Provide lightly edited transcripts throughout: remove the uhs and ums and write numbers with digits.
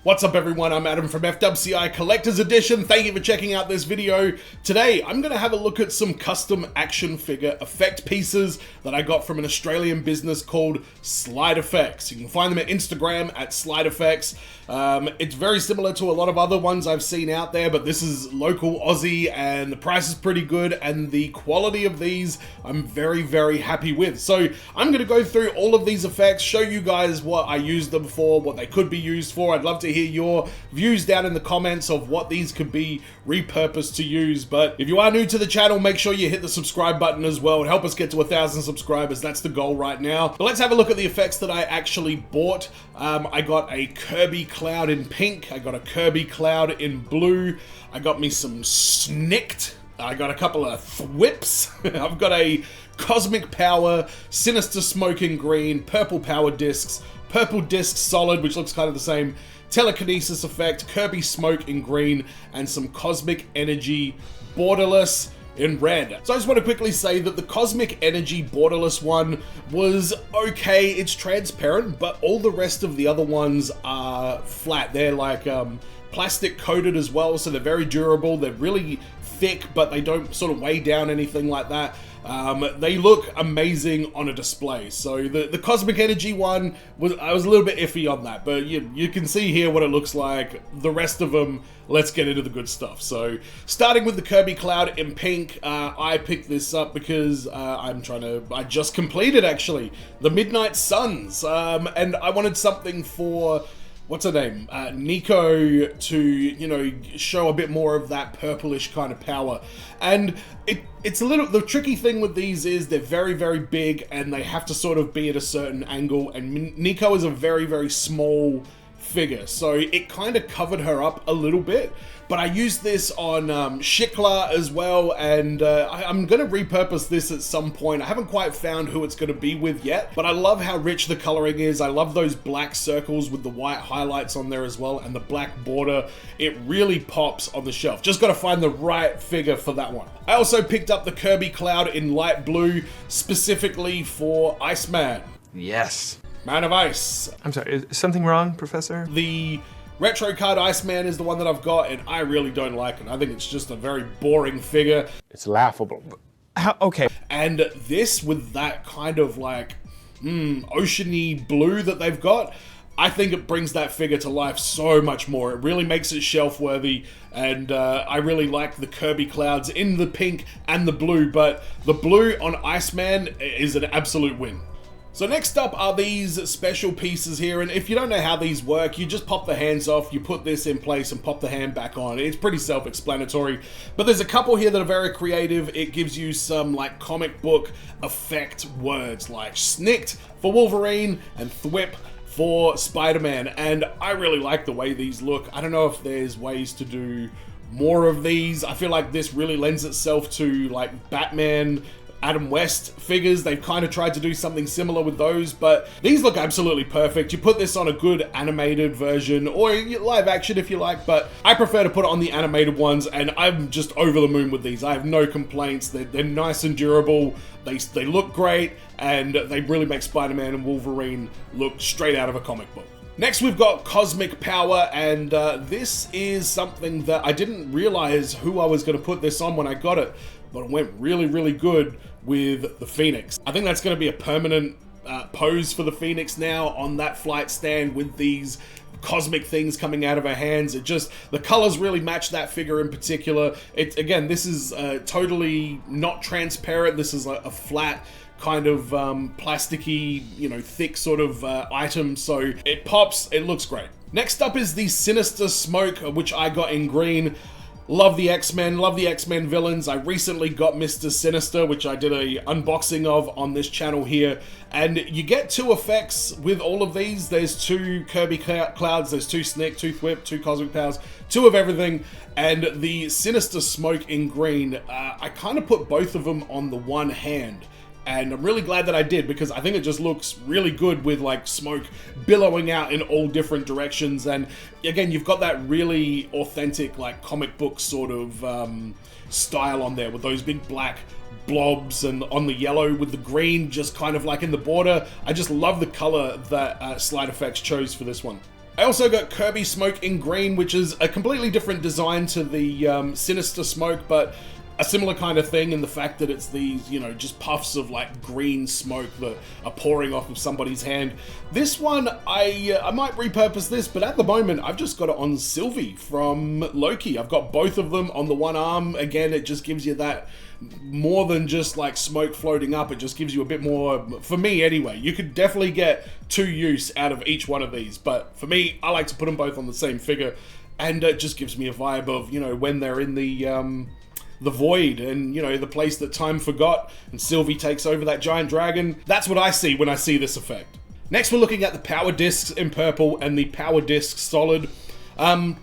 What's up everyone, I'm Adam from FWCI Collector's Edition. Thank you for checking out this video. Today, I'm going to have a look at some custom action figure effect pieces that I got from an Australian business called Slideffects. You can find them at Instagram at Slideffects. It's very similar to a lot of other ones I've seen out there, but this is local Aussie and the price is pretty good and the quality of these I'm very, very happy with. So I'm going to go through all of these effects, show you guys what I used them for, what they could be used for. I'd love to hear your views down in the comments of what these could be repurposed to use. But if you are new to the channel, make sure you hit the subscribe button as well and help us get to 1,000 subscribers. That's the goal right now. But let's have a look at the effects that I actually bought. I got a Kirby Cloud in pink. I got a Kirby Cloud in blue. I got me some Snicked. I got a couple of Thwips. I've got a Cosmic Power, Sinister Smoke in green, Purple Power Discs, Purple Disc Solid, which looks kind of the same, Telekinesis Effect, Kirby Smoke in green, and some Cosmic Energy Borderless in red. So I just want to quickly say that the Cosmic Energy Borderless one was okay. It's transparent, but all the rest of the other ones are flat. They're like plastic coated as well, so they're very durable. They're really thick, but they don't sort of weigh down anything like that. They look amazing on a display. So the Cosmic Energy one, I was a little bit iffy on that, but you can see here what it looks like. The rest of them, let's get into the good stuff. So starting with the Kirby Cloud in pink, I picked this up because I just completed actually the Midnight Suns, and I wanted something for, what's her name? Nico to, you know, show a bit more of that purplish kind of power. And it's a little, the tricky thing with these is they're very, very big and they have to sort of be at a certain angle. And Nico is a very, very small figure, so it kind of covered her up a little bit. But I used this on Shikla as well, and I'm going to repurpose this at some point. I haven't quite found who it's going to be with yet, but I love how rich the coloring is. I love those black circles with the white highlights on there as well, and the black border. It really pops on the shelf. Just got to find the right figure for that one. I also picked up the Kirby Cloud in light blue, specifically for Iceman. Yes. Man of Ice. I'm sorry, is something wrong, Professor? The Retro Card Iceman is the one that I've got, and I really don't like it. I think it's just a very boring figure. It's laughable. How, okay. And this, with that kind of like, oceany blue that they've got, I think it brings that figure to life so much more. It really makes it shelf worthy, and I really like the Kirby Clouds in the pink and the blue, but the blue on Iceman is an absolute win. So next up are these special pieces here, and if you don't know how these work, you just pop the hands off, you put this in place and pop the hand back on. It's pretty self-explanatory, but there's a couple here that are very creative. It gives you some like comic book effect words like Snicked for Wolverine and Thwip for Spider-Man, and I really like the way these look. I don't know if there's ways to do more of these. I feel like this really lends itself to like Batman, Adam West figures. They've kind of tried to do something similar with those, but these look absolutely perfect. You put this on a good animated version or live action if you like, but I prefer to put it on the animated ones, and I'm just over the moon with these. I have no complaints. They're nice and durable. They look great, and they really make Spider-Man and Wolverine look straight out of a comic book. Next, we've got Cosmic Power, and this is something that I didn't realize who I was going to put this on when I got it, but it went really, really good with the Phoenix. I think that's going to be a permanent pose for the Phoenix now on that flight stand with these cosmic things coming out of her hands. It just, the colors really match that figure in particular. Again, this is totally not transparent. This is a flat kind of plasticky, you know, thick sort of item, so it pops, it looks great. Next up is the Sinister Smoke, which I got in green. Love the X-Men, love the X-Men villains. I recently got Mr. Sinister, which I did a unboxing of on this channel here, and you get two effects with all of these. There's two Kirby Clouds, there's two Snick, two Thwip, two Cosmic Powers, two of everything, and the Sinister Smoke in green, I kind of put both of them on the one hand. And I'm really glad that I did, because I think it just looks really good with like smoke billowing out in all different directions. And again, you've got that really authentic like comic book sort of style on there with those big black blobs and on the yellow with the green just kind of like in the border. I just love the color that Slideffects chose for this one. I also got Kirby Smoke in green, which is a completely different design to the Sinister Smoke, but a similar kind of thing in the fact that it's these, you know, just puffs of like green smoke that are pouring off of somebody's hand. This one, I might repurpose this, but at the moment I've just got it on Sylvie from Loki. I've got both of them on the one arm. Again, it just gives you that more than just like smoke floating up. It just gives you a bit more, for me anyway. You could definitely get 2 use out of each one of these, but for me, I like to put them both on the same figure, and it just gives me a vibe of, you know, when they're in the void and, you know, the place that time forgot, and Sylvie takes over that giant dragon. That's what I see when I see this effect. Next, we're looking at the power discs in purple and the power disc solid. I'm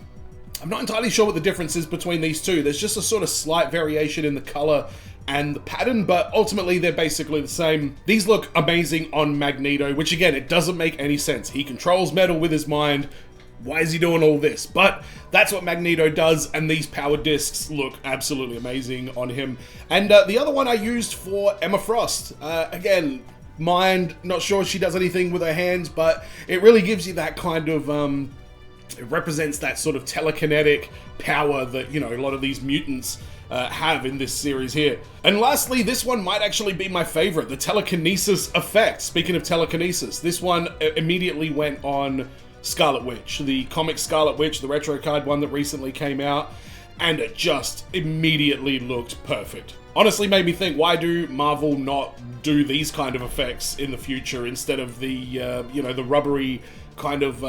not entirely sure what the difference is between these two. There's just a sort of slight variation in the color and the pattern, but ultimately they're basically the same. These look amazing on Magneto, which again, it doesn't make any sense. He controls metal with his mind. Why is he doing all this? But that's what Magneto does, and these power discs look absolutely amazing on him. And the other one I used for Emma Frost. Again, mind, not sure she does anything with her hands, but it really gives you that kind of, it represents that sort of telekinetic power that, you know, a lot of these mutants have in this series here. And lastly, this one might actually be my favorite, the telekinesis effect. Speaking of telekinesis, this one immediately went on Scarlet Witch, the comic Scarlet Witch, the retro card one that recently came out, and it just immediately looked perfect. Honestly made me think, why do Marvel not do these kind of effects in the future instead of the, you know, the rubbery kind of,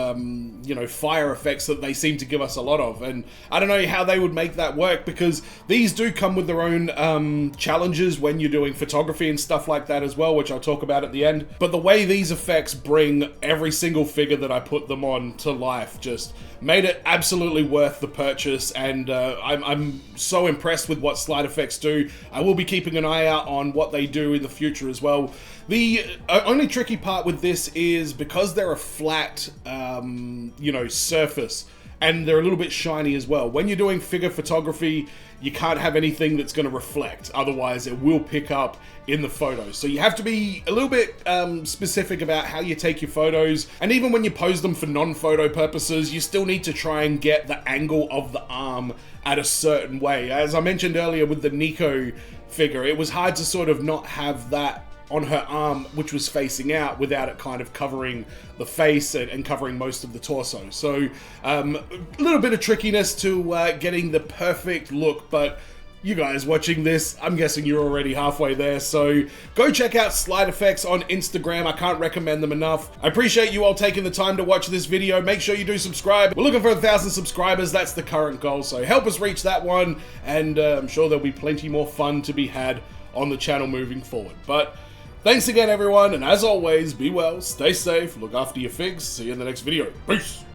you know, fire effects that they seem to give us a lot of. And I don't know how they would make that work, because these do come with their own challenges when you're doing photography and stuff like that as well, which I'll talk about at the end. But the way these effects bring every single figure that I put them on to life just made it absolutely worth the purchase, and I'm so impressed with what Slideffects do. I will be keeping an eye out on what they do in the future as well. The only tricky part with this is because they're a flat, you know, surface, and they're a little bit shiny as well. When you're doing figure photography, you can't have anything that's going to reflect, otherwise it will pick up in the photos. So you have to be a little bit specific about how you take your photos, and even when you pose them for non-photo purposes, you still need to try and get the angle of the arm at a certain way. As I mentioned earlier with the Nico figure, it was hard to sort of not have that on her arm, which was facing out, without it kind of covering the face and covering most of the torso. So a little bit of trickiness to getting the perfect look, but you guys watching this, I'm guessing you're already halfway there, so go check out Slideffects on Instagram. I can't recommend them enough. I appreciate you all taking the time to watch this video. Make sure you do subscribe. We're looking for 1,000 subscribers. That's the current goal, so help us reach that one, and I'm sure there'll be plenty more fun to be had on the channel moving forward. But thanks again, everyone, and as always, be well, stay safe, look after your figs. See you in the next video. Peace!